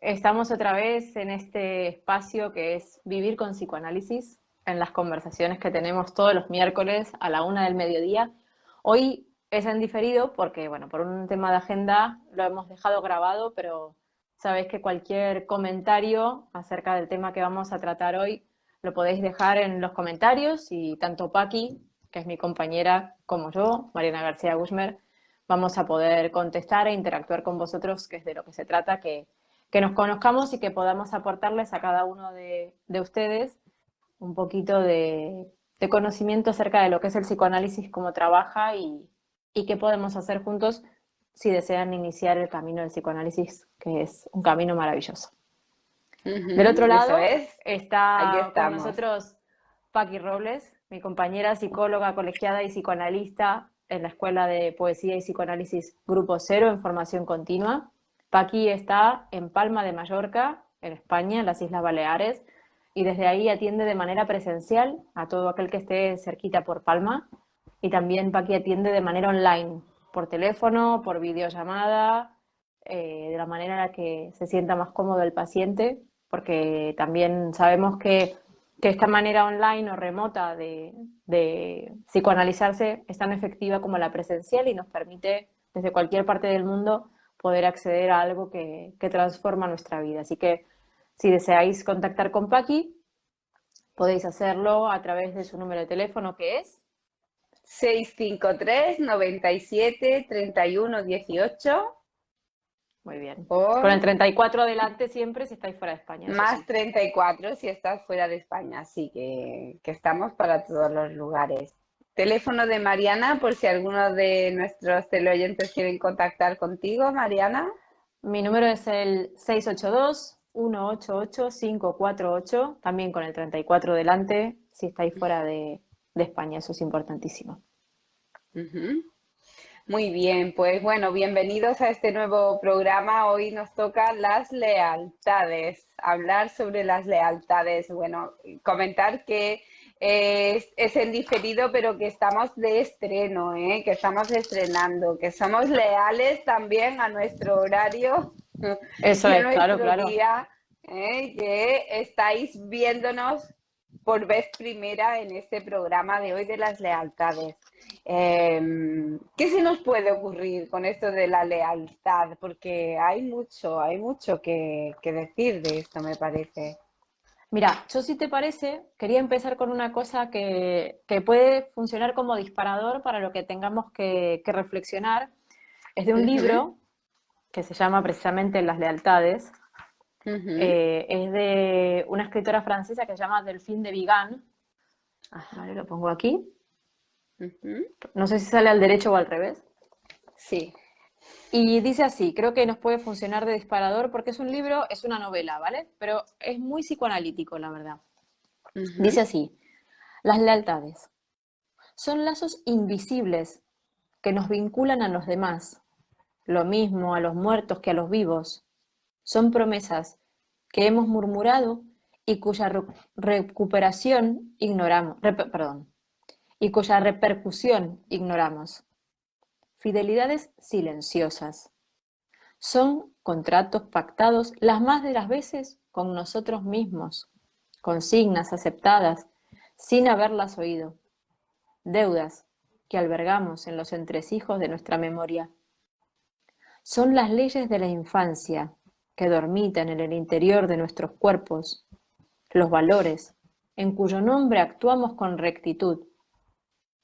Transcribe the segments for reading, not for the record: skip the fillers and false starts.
Estamos otra vez en este espacio que es Vivir con Psicoanálisis, en las conversaciones que tenemos todos los miércoles a la 1 del mediodía. Hoy es en diferido porque, bueno, por un tema de agenda lo hemos dejado grabado, pero sabéis que cualquier comentario acerca del tema que vamos a tratar hoy lo podéis dejar en los comentarios y tanto Paqui, que es mi compañera, como yo, Mariana García Guzmán, vamos a poder contestar e interactuar con vosotros, que es de lo que se trata, que nos conozcamos y que podamos aportarles a cada uno de ustedes un poquito de conocimiento acerca de lo que es el psicoanálisis, cómo trabaja y qué podemos hacer juntos si desean iniciar el camino del psicoanálisis, que es un camino maravilloso. Del otro Eso lado es, aquí está con estamos. nosotros Paqui Robles, mi compañera psicóloga colegiada y psicoanalista en la Escuela de Poesía y Psicoanálisis Grupo Cero en formación continua. Paqui está en Palma de Mallorca, en España, en las Islas Baleares, y desde ahí atiende de manera presencial a todo aquel que esté cerquita por Palma. Y también Paqui atiende de manera online, por teléfono, por videollamada, de la manera en la que se sienta más cómodo el paciente, porque también sabemos que esta manera online o remota de psicoanalizarse es tan efectiva como la presencial y nos permite desde cualquier parte del mundo poder acceder a algo que transforma nuestra vida. Así que si deseáis contactar con Paqui, podéis hacerlo a través de su número de teléfono, que es 653-97-31-18 muy bien. Con el o 34 adelante siempre si estáis fuera de España, eso más sí. 34 si estás fuera de España. Así que estamos para todos los lugares. Teléfono de Mariana, por si alguno de nuestros teleoyentes quieren contactar contigo, Mariana. Mi número es el 682-188-548, también con el 34 delante, si estáis fuera de España, eso es importantísimo. Ujú. Muy bien, pues bueno, bienvenidos a este nuevo programa. Hoy nos toca las lealtades, hablar sobre las lealtades. Bueno, comentar que es en diferido, pero que estamos de estreno, ¿eh? Que estamos estrenando, que somos leales también a nuestro horario Eso y a es, claro, nuestro claro. día, que estáis viéndonos por vez primera en este programa de hoy de las lealtades. ¿Qué se nos puede ocurrir con esto de la lealtad? Porque hay mucho que decir de esto, me parece. Mira, yo si te parece, quería empezar con una cosa que puede funcionar como disparador para lo que tengamos que reflexionar. Es de un Ujú, libro que se llama precisamente Las lealtades. ujú, Es de una escritora francesa que se llama Delphine de Vigan. Vale, lo pongo aquí. ujú. No sé si sale al derecho o al revés. Sí. Y dice así, creo que nos puede funcionar de disparador porque es un libro, es una novela, ¿vale? Pero es muy psicoanalítico, la verdad. Ujú, Dice así, las lealtades son lazos invisibles que nos vinculan a los demás, lo mismo a los muertos que a los vivos. Son promesas que hemos murmurado y cuya recuperación ignoramos, perdón, y cuya repercusión ignoramos. Fidelidades silenciosas. Son contratos pactados las más de las veces con nosotros mismos, consignas aceptadas sin haberlas oído, deudas que albergamos en los entresijos de nuestra memoria. Son las leyes de la infancia que dormitan en el interior de nuestros cuerpos, los valores en cuyo nombre actuamos con rectitud,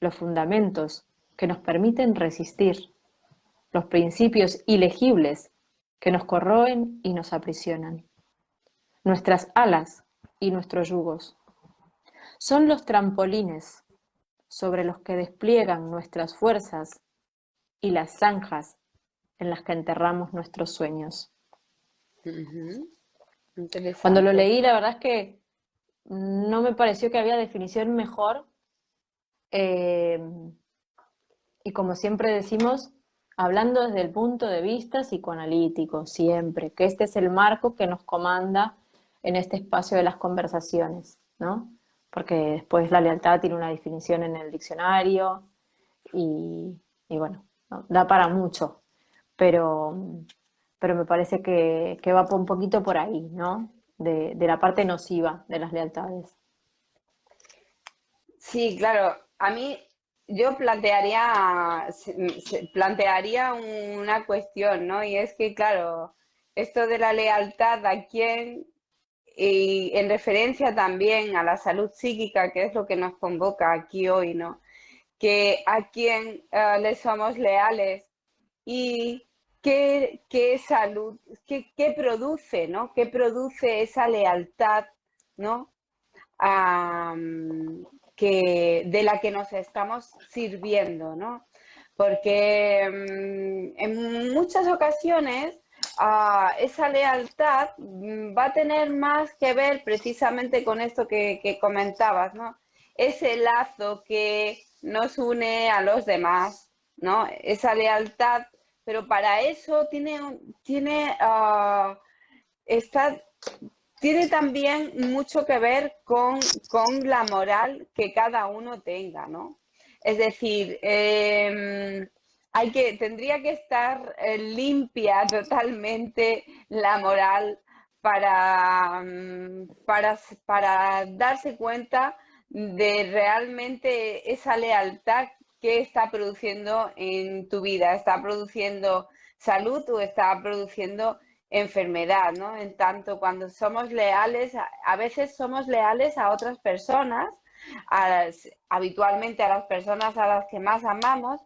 los fundamentos que nos permiten resistir, los principios ilegibles que nos corroen y nos aprisionan, nuestras alas y nuestros yugos. Son los trampolines sobre los que despliegan nuestras fuerzas y las zanjas en las que enterramos nuestros sueños. ujú. Cuando lo Interesante. leí, la verdad es que no me pareció que había definición mejor. eh, y como siempre decimos, hablando desde el punto de vista psicoanalítico, siempre, que este es el marco que nos comanda en este espacio de las conversaciones, ¿no? Porque después la lealtad tiene una definición en el diccionario y, y bueno, ¿no? Da para mucho, pero pero me parece que va un poquito por ahí, ¿no? De la parte nociva de las lealtades. Sí, claro. A mí yo plantearía una cuestión, ¿no? Y es que, claro, esto de la lealtad a quién, y en referencia también a la salud psíquica, que es lo que nos convoca aquí hoy, ¿no? Que a quién le somos leales y qué salud, qué produce, ¿no? ¿Qué produce esa lealtad, ¿no? De la que nos estamos sirviendo, ¿no? Porque en muchas ocasiones esa lealtad va a tener más que ver precisamente con esto que comentabas, ¿no? Ese lazo que nos une a los demás, ¿no? Esa lealtad, pero para eso está tiene también mucho que ver con la moral que cada uno tenga, ¿no? Es decir, tendría que estar limpia totalmente la moral para darse cuenta de realmente esa lealtad que está produciendo en tu vida. ¿Está produciendo salud o está produciendo enfermedad, ¿no? En tanto, cuando somos leales, a veces somos leales a otras personas, habitualmente a las personas a las que más amamos,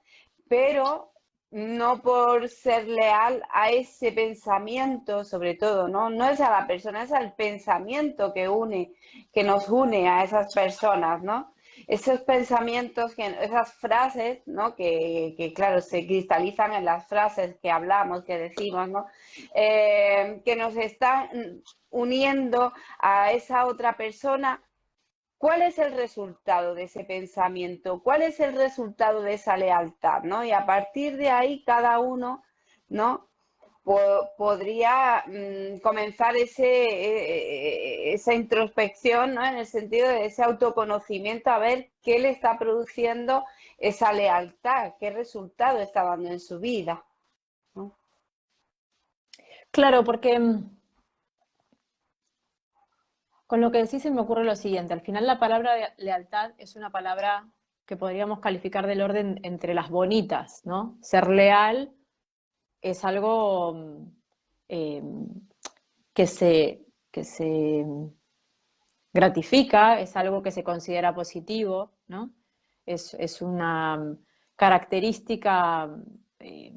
pero no por ser leal a ese pensamiento, sobre todo, ¿no? No es a la persona, es al pensamiento que nos une a esas personas, ¿no? Esos pensamientos, esas frases, ¿no? Claro, se cristalizan en las frases que hablamos, que decimos, ¿no? Que nos están uniendo a esa otra persona. ¿Cuál es el resultado de ese pensamiento? ¿Cuál es el resultado de esa lealtad? ¿No? Y a partir de ahí cada uno, ¿no? Podría comenzar esa introspección, ¿no? En el sentido de ese autoconocimiento, a ver qué le está produciendo esa lealtad, qué resultado está dando en su vida, ¿no? Claro, porque con lo que decís se me ocurre lo siguiente. Al final la palabra lealtad es una palabra que podríamos calificar del orden entre las bonitas, ¿no? Ser leal es algo eh, que se gratifica, es algo que se considera positivo, ¿no? Es una característica eh,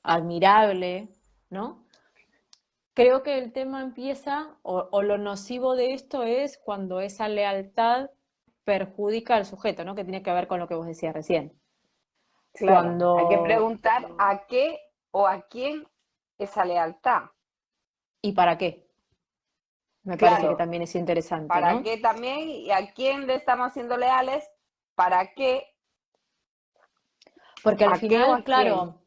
admirable, ¿no? Creo que el tema empieza, o lo nocivo de esto es cuando esa lealtad perjudica al sujeto, ¿no? Que tiene que ver con lo que vos decías recién. Claro, hay que Cuando, preguntar a qué o a quién esa lealtad. ¿y para qué? Me parece que Claro, también es interesante, ¿para ¿no? qué también? ¿Y a quién le estamos siendo leales? ¿Para qué? Porque al ¿A qué o final, a quién? claro,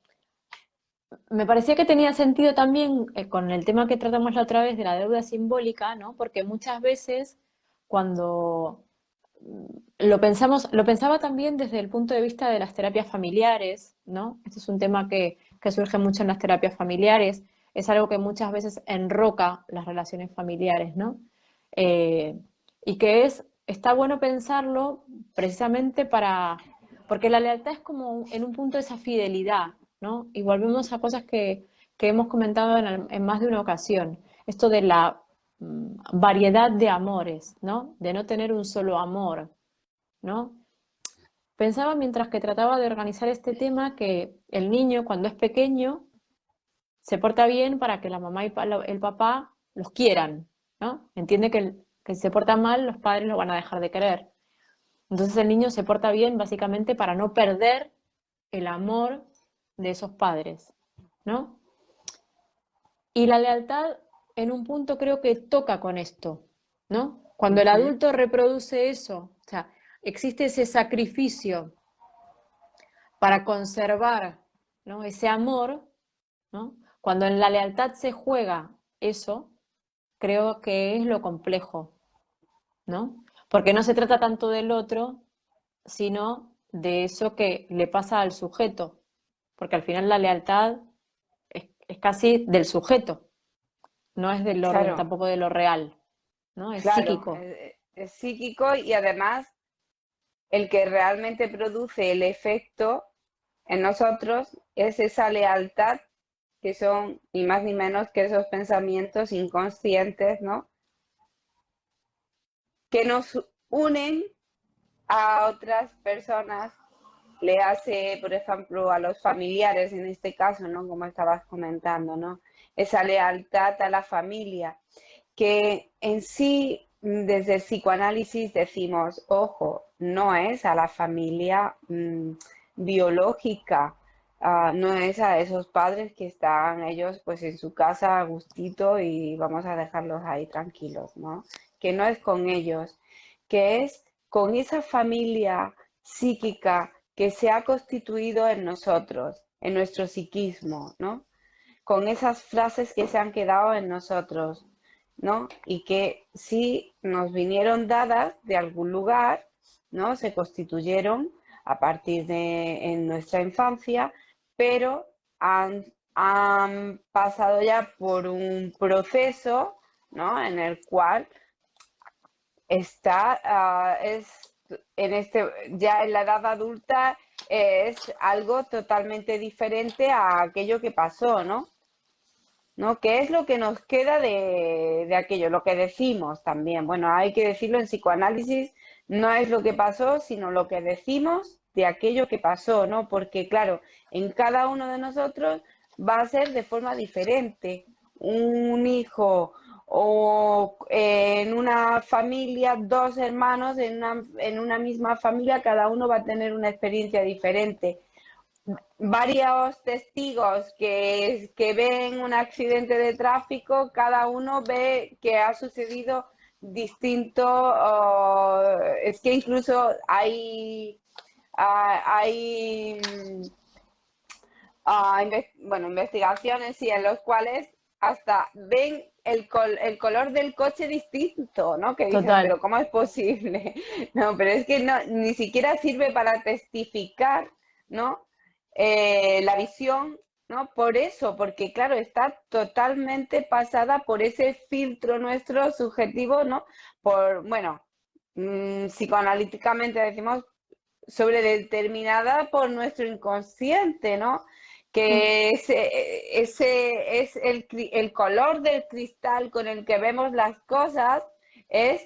me parecía que tenía sentido también con el tema que tratamos la otra vez de la deuda simbólica, ¿no? Porque muchas veces cuando lo pensaba también desde el punto de vista de las terapias familiares, ¿no? Este es un tema que surge mucho en las terapias familiares, es algo que muchas veces enroca las relaciones familiares, ¿no? Eh, y que está bueno pensarlo precisamente porque la lealtad es como en un punto esa fidelidad, ¿no? Y volvemos a cosas que hemos comentado en más de una ocasión, esto de la variedad de amores, ¿no? De no tener un solo amor, ¿no? Pensaba mientras que trataba de organizar este tema que el niño cuando es pequeño se porta bien para que la mamá y el papá los quieran, ¿no? Entiende que si se porta mal los padres lo van a dejar de querer. Entonces el niño se porta bien básicamente para no perder el amor de esos padres, ¿no? Y la lealtad en un punto creo que toca con esto, ¿no? Cuando el Ujú. adulto reproduce eso, o sea, existe ese sacrificio para conservar, ¿no? Ese amor, ¿no? Cuando en la lealtad se juega eso, creo que es lo complejo, ¿no? Porque no se trata tanto del otro, sino de eso que le pasa al sujeto, porque al final la lealtad es casi del sujeto, no es del orden, Claro, tampoco de lo real, ¿no? Es claro, psíquico. es psíquico y además el que realmente produce el efecto en nosotros es esa lealtad que son ni más ni menos que esos pensamientos inconscientes, ¿no? Que nos unen a otras personas, le hace, por ejemplo, a los familiares en este caso, ¿no? Como estabas comentando, ¿no? Esa lealtad a la familia, que en sí, desde el psicoanálisis decimos, ojo, no es a la familia biológica, no es a esos padres que están ellos pues en su casa a gustito y vamos a dejarlos ahí tranquilos, ¿no? Que no es con ellos, que es con esa familia psíquica que se ha constituido en nosotros, en nuestro psiquismo, ¿no? Con esas frases que se han quedado en nosotros, ¿no? Y que sí nos vinieron dadas de algún lugar, ¿no? Se constituyeron a partir de en nuestra infancia, pero han pasado ya por un proceso, ¿no? En el cual está, es en este, ya en la edad adulta es algo totalmente diferente a aquello que pasó, ¿no? ¿No? ¿Qué es lo que nos queda de aquello? Lo que decimos también. Bueno, hay que decirlo en psicoanálisis, no es lo que pasó, sino lo que decimos de aquello que pasó, ¿no? Porque, claro, en cada uno de nosotros va a ser de forma diferente. Un hijo o en una familia, dos hermanos en una misma familia, cada uno va a tener una experiencia diferente. Varios testigos que ven un accidente de tráfico, cada uno ve que ha sucedido distinto. Es que incluso hay bueno, investigaciones y en los cuales hasta ven el color del coche distinto, ¿no? Que dices, Total. pero ¿cómo es posible? No, pero es que no, ni siquiera sirve para testificar, ¿no? La visión, ¿no? Por eso, porque claro, está totalmente pasada por ese filtro nuestro subjetivo, ¿no? Bueno, psicoanalíticamente decimos sobredeterminada por nuestro inconsciente, ¿no? Mm. Que ese es el color del cristal con el que vemos las cosas, es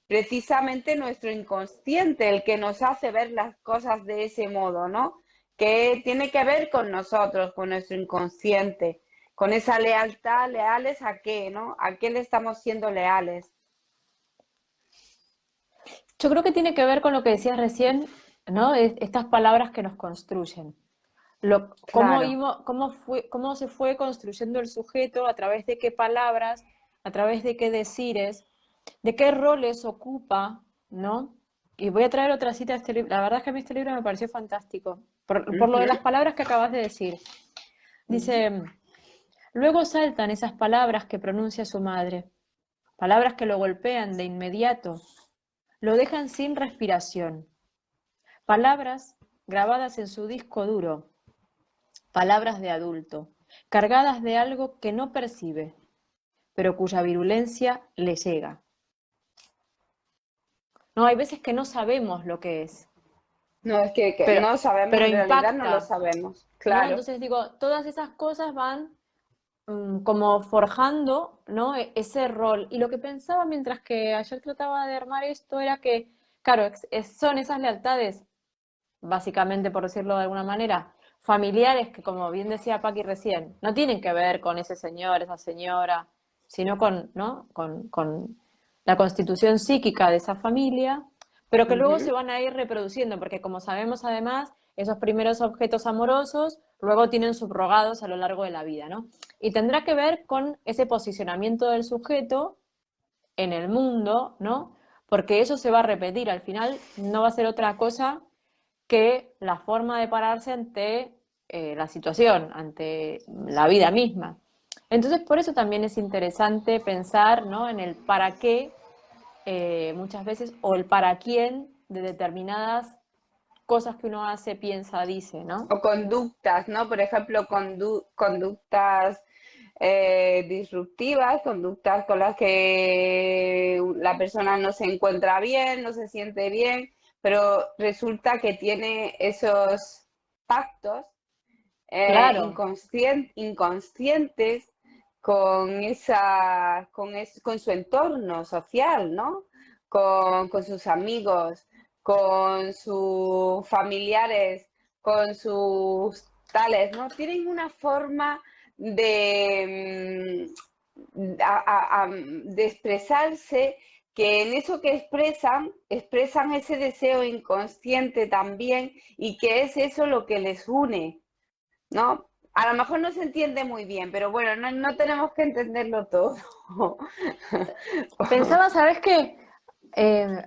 precisamente nuestro inconsciente el que nos hace ver las cosas de ese modo, ¿no? Que tiene que ver con nosotros, con nuestro inconsciente, con esa lealtad. ¿Leales a qué, no? ¿A qué le estamos siendo leales? Yo creo que tiene que ver con lo que decías recién, ¿no? Estas palabras que nos construyen. Claro. Cómo se fue construyendo el sujeto, a través de qué palabras, a través de qué decires, de qué roles ocupa, ¿no? Y voy a traer otra cita de este libro. La verdad es que a mí este libro me pareció fantástico, por lo de Ujú, las palabras que acabas de decir. ujú. Dice, luego saltan esas palabras que pronuncia su madre, palabras que lo golpean de inmediato, lo dejan sin respiración, palabras grabadas en su disco duro, palabras de adulto, cargadas de algo que no percibe, pero cuya virulencia le llega. No, hay veces que no sabemos lo que es, No, es que pero, no sabemos, pero en realidad no lo impacta, sabemos, ¿no? claro. Entonces digo, todas esas cosas van como forjando, ¿no? Ese rol. Y lo que pensaba mientras que ayer trataba de armar esto era que, claro, son esas lealtades, básicamente por decirlo de alguna manera, familiares que, como bien decía Paqui recién, no tienen que ver con ese señor, esa señora, sino con, ¿no? con la constitución psíquica de esa familia, pero que luego se Ujú. van a ir reproduciendo, porque como sabemos además, esos primeros objetos amorosos luego tienen subrogados a lo largo de la vida, ¿no? Y tendrá que ver con ese posicionamiento del sujeto en el mundo, ¿no? Porque eso se va a repetir, al final no va a ser otra cosa que la forma de pararse ante la situación, ante la vida misma. Entonces, por eso también es interesante pensar, ¿no? En el para qué muchas veces o el para quién de determinadas cosas que uno hace, piensa, dice, ¿no? O conductas, ¿no? Por ejemplo, conductas. disruptivas, conductas con las que la persona no se encuentra bien, no se siente bien, pero resulta que tiene esos pactos Claro, inconscientes con con su entorno social, ¿no? Con sus amigos, con sus familiares, con sus tales, ¿no? Tienen una forma de, de expresarse que en eso que expresan ese deseo inconsciente también y que es eso lo que les une, ¿no? A lo mejor no se entiende muy bien, pero bueno, no tenemos que entenderlo todo. pensaba, ¿sabes qué?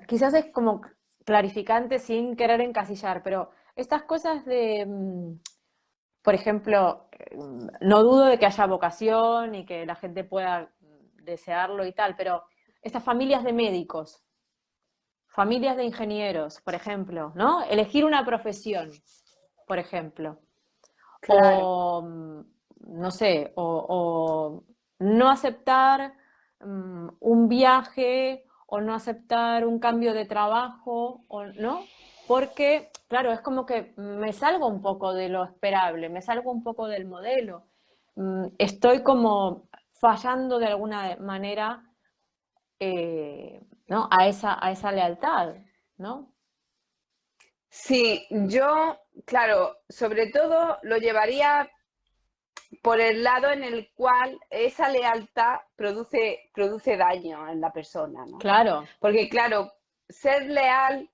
Quizás es como clarificante sin querer encasillar, pero estas cosas de, por ejemplo, no dudo de que haya vocación y que la gente pueda desearlo y tal, pero estas familias de médicos, familias de ingenieros, por ejemplo, ¿no? Elegir una profesión, por ejemplo, Claro, o no sé, o no aceptar un viaje o no aceptar un cambio de trabajo, o, ¿no? Porque, claro, es como que me salgo un poco de lo esperable, me salgo un poco del modelo. Estoy como fallando de alguna manera, ¿no? A esa lealtad, ¿no? sí, yo, claro, sobre todo lo llevaría por el lado en el cual esa lealtad produce daño en la persona, ¿no? Claro, Porque claro, ser leal,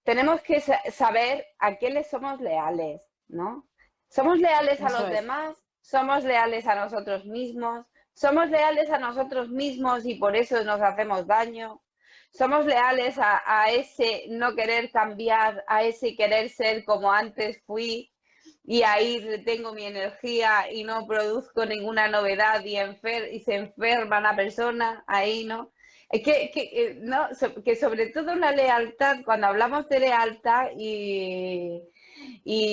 tenemos que saber a qué le somos leales, ¿no? ¿Somos leales a eso los es. demás? ¿Somos leales a nosotros mismos? ¿Somos leales a nosotros mismos y por eso nos hacemos daño? ¿Somos leales a ese no querer cambiar, a ese querer ser como antes fui y ahí retengo mi energía y no produzco ninguna novedad y se enferma la persona? Ahí, ¿no? Es no, que sobre todo la lealtad, cuando hablamos de lealtad y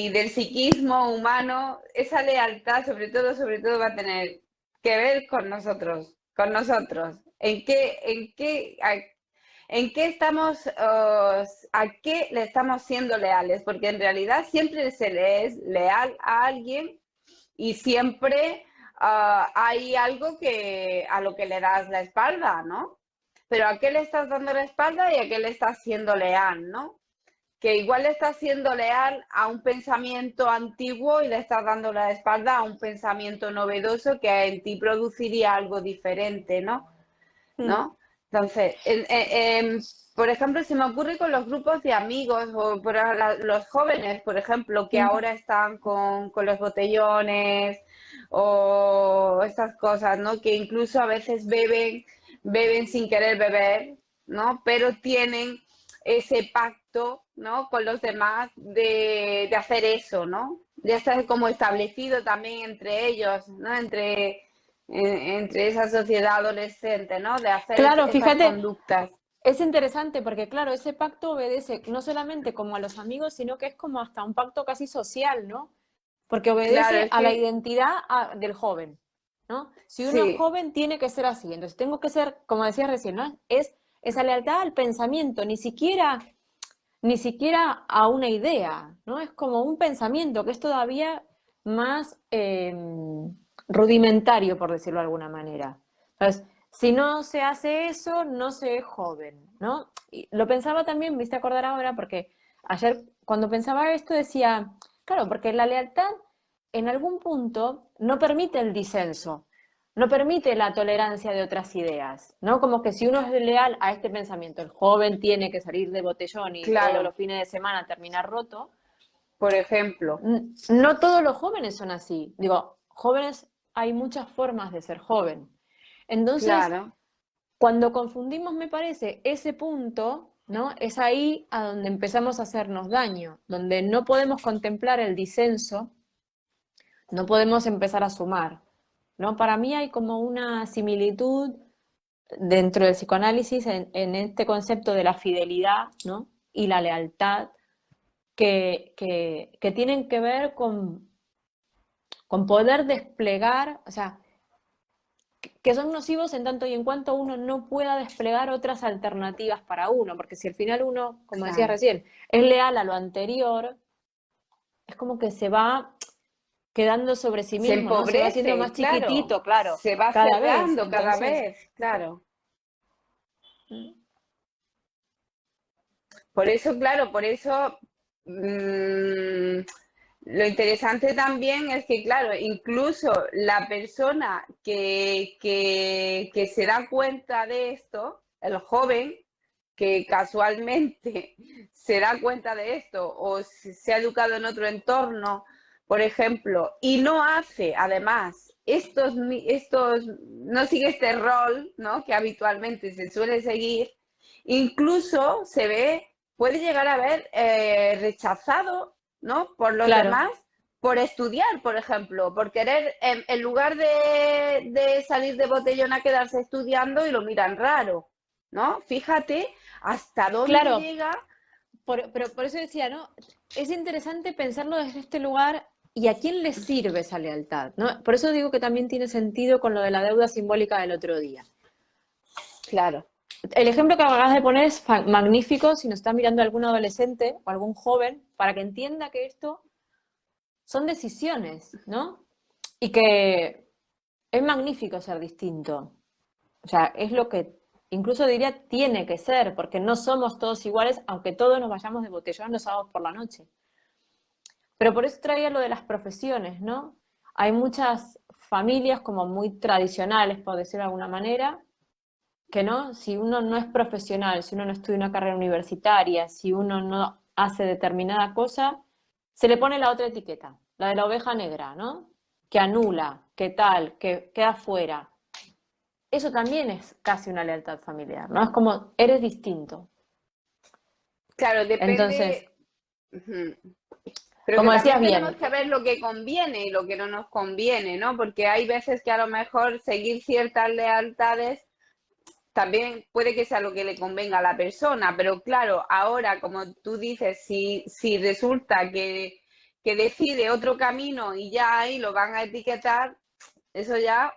del psiquismo humano, esa lealtad sobre todo va a tener que ver con nosotros, con nosotros. En qué estamos, a qué le estamos siendo leales? Porque en realidad siempre se le es leal a alguien y siempre hay algo a lo que le das la espalda, ¿no? Pero ¿a qué le estás dando la espalda y a qué le estás siendo leal, ¿no? Que igual le estás siendo leal a un pensamiento antiguo y le estás dando la espalda a un pensamiento novedoso que en ti produciría algo diferente, ¿no? Mm, ¿No? Entonces, por ejemplo, se me ocurre con los grupos de amigos o los jóvenes, por ejemplo, que mm. ahora están con los botellones o estas cosas, ¿no? Que incluso a veces beben sin querer beber, ¿no? Pero tienen ese pacto, ¿no? Con los demás de hacer eso, ¿no? Ya está como establecido también entre ellos, ¿no? Entre esa sociedad adolescente, ¿no? De hacer Claro, esas fíjate, conductas. es interesante porque, claro, ese pacto obedece no solamente como a los amigos, sino que es como hasta un pacto casi social, ¿no? Porque Claro, obedece es a la que identidad del joven, ¿no? Si uno es sí, joven, tiene que ser así. Entonces, tengo que ser, como decías recién, ¿no? Es esa lealtad al pensamiento, ni siquiera a una idea, ¿no? Es como un pensamiento que es todavía más rudimentario, por decirlo de alguna manera. Entonces, si no se hace eso, no se es joven, ¿no? Y lo pensaba también, me hice acordar ahora, porque ayer cuando pensaba esto decía, claro, porque la lealtad en algún punto no permite el disenso, no permite la tolerancia de otras ideas, ¿no? Como que si uno es leal a este pensamiento, el joven tiene que salir de botellón y todos claro, los fines de semana terminar roto, por ejemplo, no todos los jóvenes son así. Digo, jóvenes, hay muchas formas de ser joven. Entonces, claro, cuando confundimos, me parece, ese punto, ¿no? Es ahí a donde empezamos a hacernos daño, donde no podemos contemplar el disenso, no podemos empezar a sumar, ¿no? Para mí hay como una similitud dentro del psicoanálisis en este concepto de la fidelidad, ¿no? Y la lealtad que tienen que ver con poder desplegar, o sea, que son nocivos en tanto y en cuanto uno no pueda desplegar otras alternativas para uno, porque si al final uno, como decías Claro. recién, es leal a lo anterior, es como que se va quedando sobre sí Se mismo, ¿no? Se va haciendo empobrece, más claro. chiquitito, claro, Se va cada vez. cerrando cada Entonces, vez, claro. mm, Por eso, claro, por eso lo interesante también es que, claro, incluso la persona que se da cuenta de esto, el joven que casualmente se da cuenta de esto o se ha educado en otro entorno, por ejemplo, y no hace además no sigue este rol, ¿no? Que habitualmente se suele seguir, incluso se ve, puede llegar a ver rechazado, ¿no? Por los claro, demás, por estudiar, por ejemplo, por querer, en lugar de salir de botellón a quedarse estudiando y lo miran raro, ¿no? Fíjate hasta dónde claro, llega. pero por eso decía, ¿no? Es interesante pensarlo desde este lugar y a quién le sirve esa lealtad, ¿no? Por eso digo que también tiene sentido con lo de la deuda simbólica del otro día. Claro. El ejemplo que acabas de poner es magnífico si nos está mirando algún adolescente o algún joven para que entienda que esto son decisiones, ¿no? Y que es magnífico ser distinto. O sea, es lo que incluso diría tiene que ser, porque no somos todos iguales, aunque todos nos vayamos de botellón los sábados por la noche. Pero por eso traía lo de las profesiones, ¿no? Hay muchas familias como muy tradicionales, por decirlo de alguna manera, que no, si uno no es profesional, si uno no estudia una carrera universitaria, si uno no hace determinada cosa, se le pone la otra etiqueta, la de la oveja negra, ¿no? Que anula, que tal, que queda fuera. Eso también es casi una lealtad familiar, ¿no? Es como, eres distinto. Claro, Entonces, depende. Ujú. Pero que como decías también tenemos bien, que ver lo que conviene y lo que no nos conviene, ¿no? Porque hay veces que a lo mejor seguir ciertas lealtades también puede que sea lo que le convenga a la persona, pero claro, ahora, como tú dices, si resulta que decide otro camino y ya ahí lo van a etiquetar, eso ya.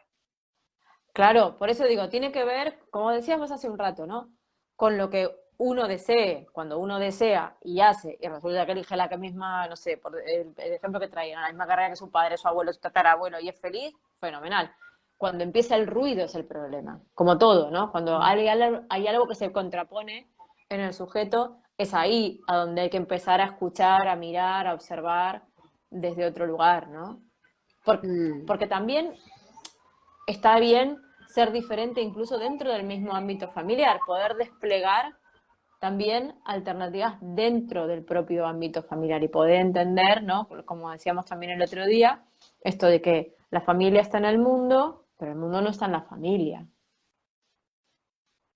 claro, por eso digo, tiene que ver, como decíamos hace un rato, ¿no? Con lo que uno desee, cuando uno desea y hace, y resulta que elige la que misma, no sé, por el ejemplo que traía, la misma carrera que su padre, su abuelo, su tatarabuelo, y es feliz, fenomenal. Cuando empieza el ruido es el problema, como todo, ¿no? Cuando hay algo que se contrapone en el sujeto, es ahí a donde hay que empezar a escuchar, a mirar, a observar desde otro lugar, ¿no? Mm, Porque también está bien ser diferente incluso dentro del mismo ámbito familiar, poder desplegar también alternativas dentro del propio ámbito familiar y poder entender, ¿no? Como decíamos también el otro día, esto de que la familia está en el mundo, pero el mundo no está en la familia,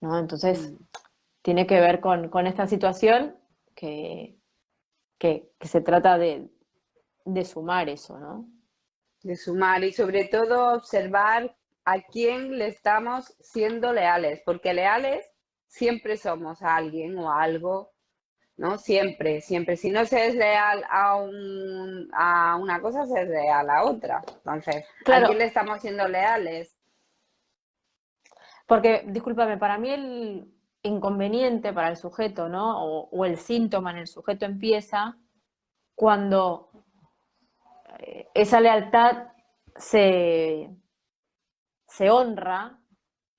¿no? Entonces, mm. tiene que ver con esta situación que, que se trata de sumar eso, ¿no? De sumar y sobre todo observar a quién le estamos siendo leales, porque leales siempre somos a alguien o a algo, ¿no? Siempre, siempre. Si no se es leal a una cosa, se es leal a otra. Entonces, ¿a Claro, quién le estamos siendo leales? porque, discúlpame, para mí el inconveniente para el sujeto, ¿no? O el síntoma en el sujeto empieza cuando esa lealtad se, se honra,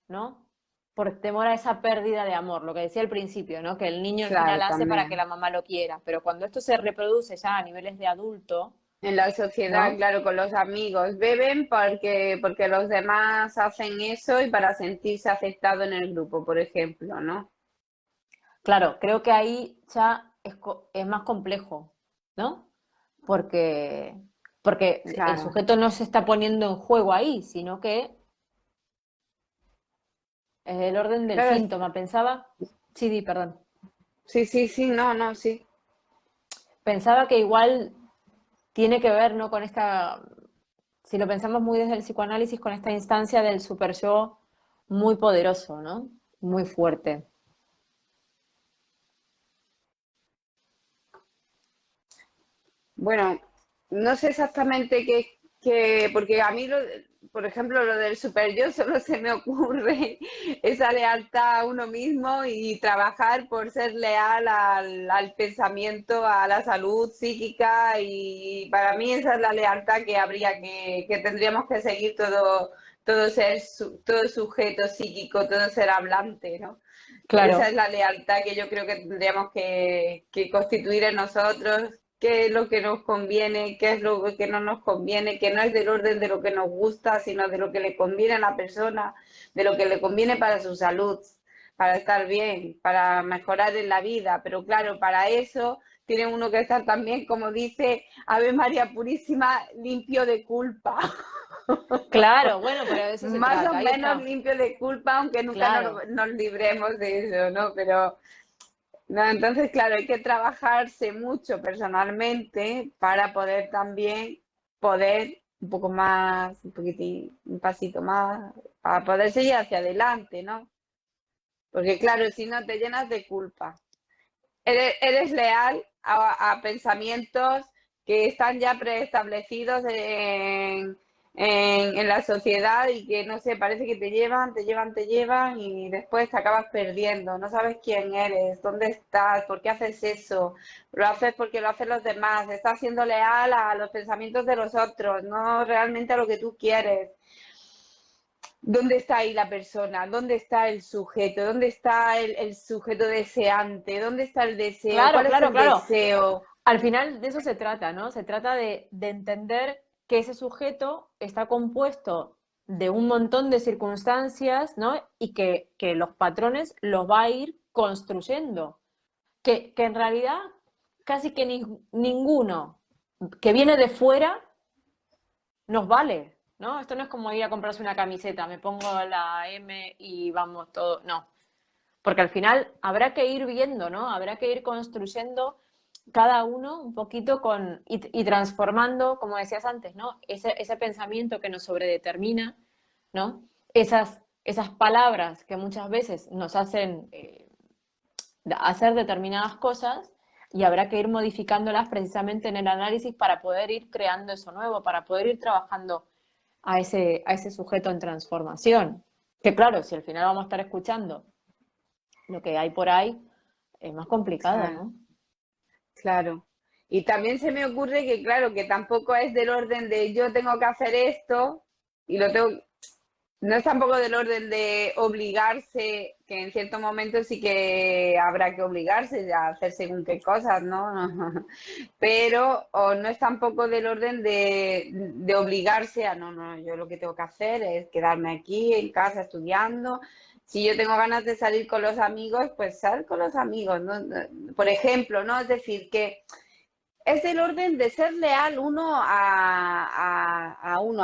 ¿no? Por temor a esa pérdida de amor, lo que decía al principio, ¿no? Que el niño al final Claro, hace para que también. la mamá lo quiera, pero cuando esto se reproduce ya a niveles de adulto, En la sociedad, ¿no? claro, con los amigos, beben porque los demás hacen eso y para sentirse aceptado en el grupo, por ejemplo, ¿no? Claro, creo que ahí ya es más complejo, ¿no? Porque, porque el Claro. sujeto no se está poniendo en juego ahí, sino que es el orden del Claro, síntoma. Pensaba, sí, perdón, sí, sí, sí, no, no, sí. pensaba que igual tiene que ver, ¿no? Con esta, si lo pensamos muy desde el psicoanálisis, con esta instancia del super yo muy poderoso, ¿no? Muy fuerte. Bueno, no sé exactamente porque a mí por ejemplo, lo del super yo, solo se me ocurre esa lealtad a uno mismo y trabajar por ser leal al pensamiento, a la salud psíquica, y para mí esa es la lealtad que habría que tendríamos que seguir todo ser, todo sujeto psíquico, todo ser hablante, ¿no? Esa es Claro, la lealtad que yo creo que tendríamos que constituir en nosotros, qué es lo que nos conviene, qué es lo que no nos conviene, que no es del orden de lo que nos gusta, sino de lo que le conviene a la persona, de lo que le conviene para su salud, para estar bien, para mejorar en la vida. Pero claro, para eso tiene uno que estar también, como dice Ave María Purísima, limpio de culpa. claro, bueno, pero de eso se Más o trata, ahí menos está, limpio de culpa, aunque nunca claro. nos libremos de eso, ¿no? Pero no, entonces, claro, hay que trabajarse mucho personalmente para poder también poder un poco más, un poquitín, un pasito más, para poder seguir hacia adelante, ¿no? Porque claro, si no te llenas de culpa. Eres leal a pensamientos que están ya preestablecidos en la sociedad y que, no sé, parece que te llevan y después te acabas perdiendo. No sabes quién eres, dónde estás, por qué haces eso. Lo haces porque lo hacen los demás. Estás siendo leal a los pensamientos de los otros, no realmente a lo que tú quieres. ¿Dónde está ahí la persona? ¿Dónde está el sujeto? ¿Dónde está el sujeto deseante? ¿Dónde está el deseo? Claro, ¿Cuál es claro, el claro. deseo? Al final de eso se trata, ¿no? Se trata de entender que ese sujeto está compuesto de un montón de circunstancias, ¿no? Y que los patrones los va a ir construyendo. Que en realidad casi que ninguno que viene de fuera nos vale, ¿no? Esto no es como ir a comprarse una camiseta, me pongo la M y vamos todo, no. Porque al final habrá que ir viendo, ¿no? Habrá que ir construyendo cada uno un poquito y transformando, como decías antes, ¿no? Ese pensamiento que nos sobredetermina, ¿no? Esas palabras que muchas veces nos hacen hacer determinadas cosas y habrá que ir modificándolas precisamente en el análisis para poder ir creando eso nuevo, para poder ir trabajando a ese sujeto en transformación. Que claro, si al final vamos a estar escuchando lo que hay por ahí, es más complicado, Claro, ¿no? claro. Y también se me ocurre que, claro, que tampoco es del orden de yo tengo que hacer esto y lo tengo. No es tampoco del orden de obligarse, que en ciertos momentos sí que habrá que obligarse a hacer según qué cosas, ¿no? Pero o no es tampoco del orden de obligarse a, no, no, yo lo que tengo que hacer es quedarme aquí en casa estudiando. Si yo tengo ganas de salir con los amigos, pues sal con los amigos, ¿no? Por ejemplo, ¿no? Es decir, que es el orden de ser leal uno a uno,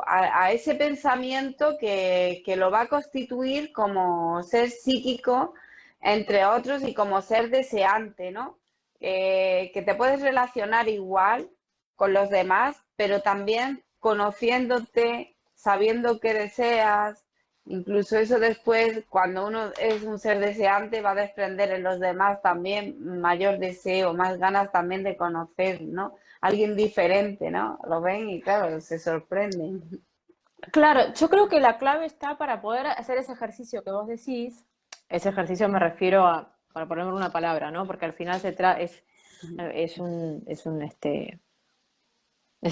a ese pensamiento que lo va a constituir como ser psíquico, entre otros, y como ser deseante, ¿no? Que te puedes relacionar igual con los demás, pero también conociéndote, sabiendo qué deseas. Incluso eso después, cuando uno es un ser deseante, va a desprender en los demás también mayor deseo, más ganas también de conocer, ¿no? Alguien diferente, ¿no? Lo ven y claro, se sorprenden. Claro, yo creo que la clave está para poder hacer ese ejercicio que vos decís. Ese ejercicio me refiero a, para ponerle una palabra, ¿no? Porque al final es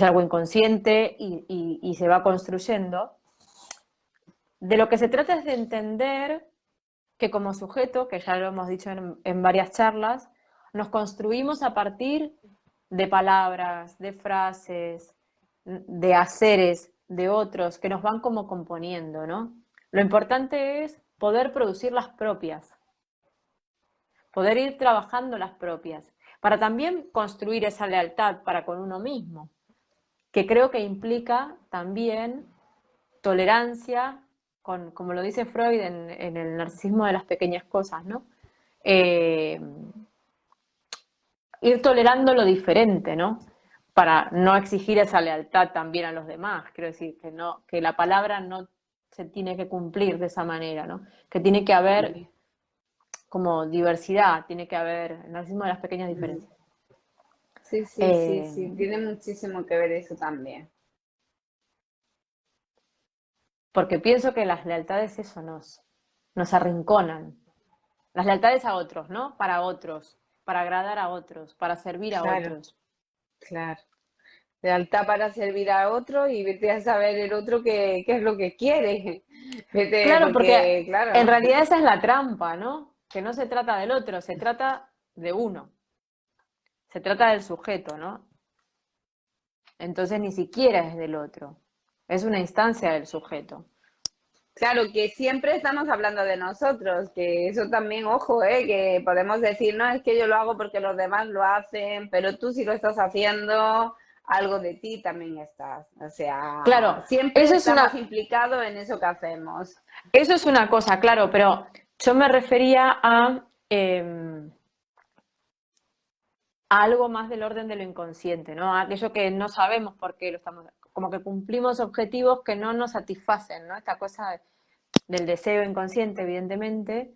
algo inconsciente y se va construyendo. De lo que se trata es de entender que como sujeto, que ya lo hemos dicho en varias charlas, nos construimos a partir de palabras, de frases, de haceres de otros que nos van como componiendo, ¿no? Lo importante es poder producir las propias, poder ir trabajando las propias, para también construir esa lealtad para con uno mismo, que creo que implica también tolerancia, como lo dice Freud en el narcisismo de las pequeñas cosas, ¿no? Eh, Ir tolerando lo diferente, ¿no? Para no exigir esa lealtad también a los demás. Quiero decir, que, no, que la palabra no se tiene que cumplir de esa manera, ¿no? Que tiene que haber como diversidad, tiene que haber el narcisismo de las pequeñas diferencias. Sí, sí, sí, Eh, sí, tiene muchísimo que ver eso también. porque pienso que las lealtades eso nos arrinconan. Las lealtades a otros, ¿no? Para otros, para agradar a otros, para servir a Claro, otros. claro. Lealtad para servir a otro y vete a saber el otro qué es lo que quiere. Vete, Claro, porque porque, en claro, realidad esa es la trampa, ¿no? Que no se trata del otro, se trata de uno, se trata del sujeto, ¿no? Entonces ni siquiera es del otro, es una instancia del sujeto. claro que siempre estamos hablando de nosotros, que eso también, ojo, que podemos decir, no, es que yo lo hago porque los demás lo hacen, pero tú si lo estás haciendo, algo de ti también estás. O sea, Claro, siempre eso es estamos una, implicados en eso que hacemos. eso es una cosa, claro, pero yo me refería a algo más del orden de lo inconsciente, ¿no? A aquello que no sabemos por qué lo estamos, como que cumplimos objetivos que no nos satisfacen, ¿no? Esta cosa del deseo inconsciente, evidentemente,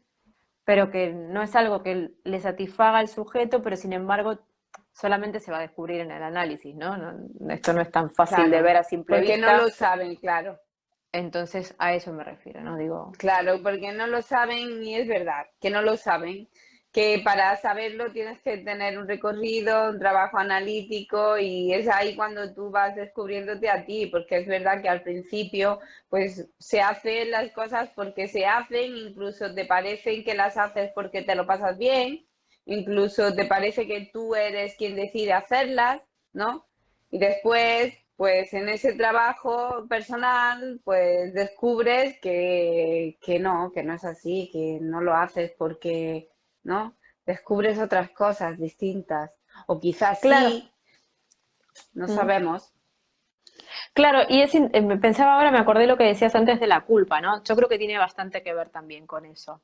pero que no es algo que le satisfaga al sujeto, pero sin embargo solamente se va a descubrir en el análisis, ¿no? Esto no es tan fácil de Claro, ver a simple porque no lo vista, saben, claro. entonces a eso me refiero, ¿no? Digo, Claro, porque no lo saben y es verdad que no lo saben, que para saberlo tienes que tener un recorrido, un trabajo analítico y es ahí cuando tú vas descubriéndote a ti, porque es verdad que al principio pues se hacen las cosas porque se hacen, incluso te parecen que las haces porque te lo pasas bien, incluso te parece que tú eres quien decide hacerlas, ¿no? Y después, pues en ese trabajo personal, pues descubres que no es así, que no lo haces porque, ¿no? Descubres otras cosas distintas. O quizás claro, sí, no mm, sabemos. claro, y pensaba ahora, me acordé lo que decías antes de la culpa, ¿no? Yo creo que tiene bastante que ver también con eso.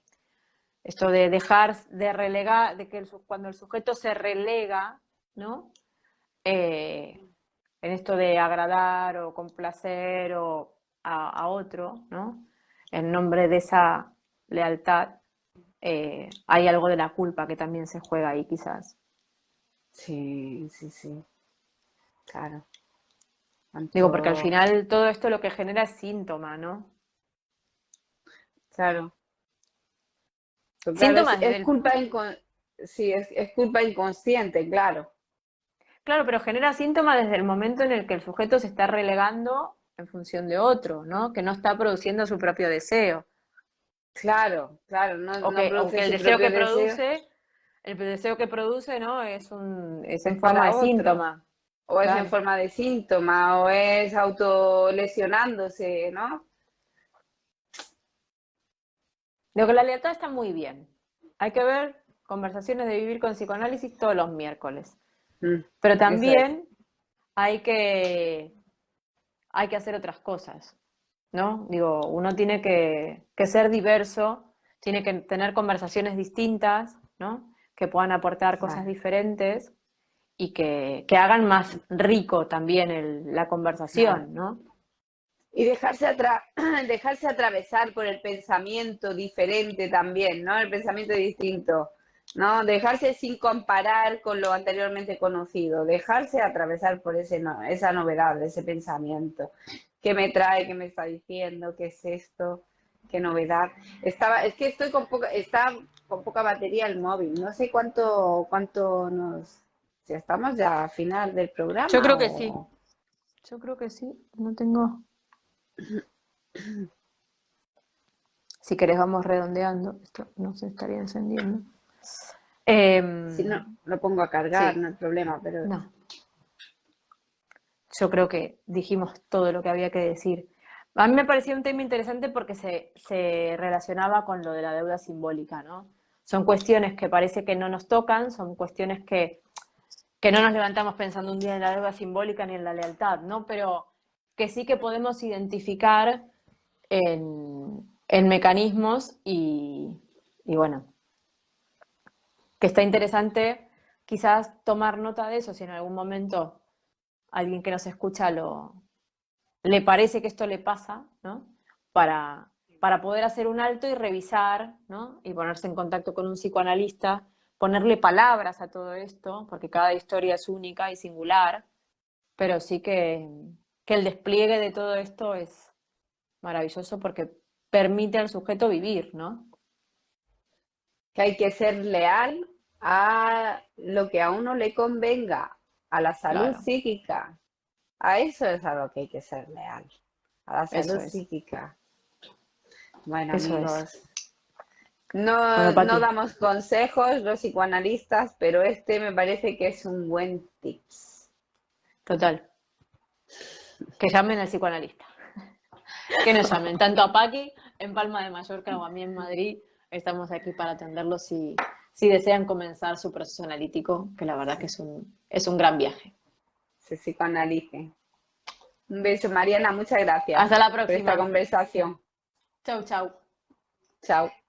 Esto de dejar de relegar, de que cuando el sujeto se relega, ¿no? Eh, en esto de agradar o complacer o a otro, ¿no? En nombre de esa lealtad, hay algo de la culpa que también se juega ahí, quizás. Sí, sí, sí, claro. Digo, porque al Tanto, final todo esto lo que genera es síntoma, ¿no? claro. Pero claro, Síntoma desde es el... culpa sí, es culpa inconsciente, claro. Claro, pero genera síntoma desde el momento en el que el sujeto se está relegando en función de otro, ¿no? Que no está produciendo su propio deseo. Claro, claro, no, no O que produce el su deseo propio que deseo, produce, el deseo que produce, ¿no? Es es en forma de para otro. síntoma. O es en Claro. forma de síntoma, o es autolesionándose, ¿no? Digo que la lealtad está muy bien. Hay que ver conversaciones de vivir con psicoanálisis todos los miércoles. Mm, Pero eso es, también hay que, hay que hacer otras cosas, ¿no? Digo, uno tiene que ser diverso, tiene que tener conversaciones distintas, ¿no? Que puedan aportar cosas claro. diferentes y que hagan más rico también la Claro. conversación, ¿no? Y dejarse atravesar por el pensamiento diferente también, ¿no? El pensamiento distinto, ¿no? Dejarse sin comparar con lo anteriormente conocido, dejarse atravesar por esa novedad, ese pensamiento. ¿Qué me trae? ¿Qué me está diciendo? ¿Qué es esto? ¿Qué novedad? Es que está con poca batería el móvil. No sé si estamos ya a final del Yo programa creo que sí, o... yo creo que sí, no tengo... Si querés vamos redondeando, esto no se estaría encendiendo. Si no, lo pongo a cargar, Sí, no hay problema, pero no, yo creo que dijimos todo lo que había que decir. A mí me parecía un tema interesante porque se relacionaba con lo de la deuda simbólica, ¿no? Son cuestiones que parece que no nos tocan, son cuestiones que no nos levantamos pensando un día en la deuda simbólica ni en la lealtad, ¿no? Pero que sí que podemos identificar en mecanismos y bueno, que está interesante quizás tomar nota de eso si en algún momento alguien que nos escucha le parece que esto le pasa, ¿no? Para poder hacer un alto y revisar, ¿no? Y ponerse en contacto con un psicoanalista, ponerle palabras a todo esto, porque cada historia es única y singular, pero sí que el despliegue de todo esto maravilloso porque permite al sujeto vivir, ¿no? Que hay que ser leal a lo que a uno le convenga, a la salud Claro, psíquica. A eso es a lo que hay que ser leal, a la salud eso es, psíquica. Bueno, eso es. amigos, no, Bueno, no Paqui, damos consejos los psicoanalistas, pero este me parece que es un buen tips. total, que llamen al psicoanalista. Que nos llamen, tanto a Paqui en Palma de Mallorca o a mí en Madrid. Estamos aquí para atenderlos si desean comenzar su proceso analítico, que la verdad que es un gran viaje. Se psicoanalice. Un beso, Mariana, muchas gracias Hasta la por esta próxima. conversación. Chau, chau. Chao.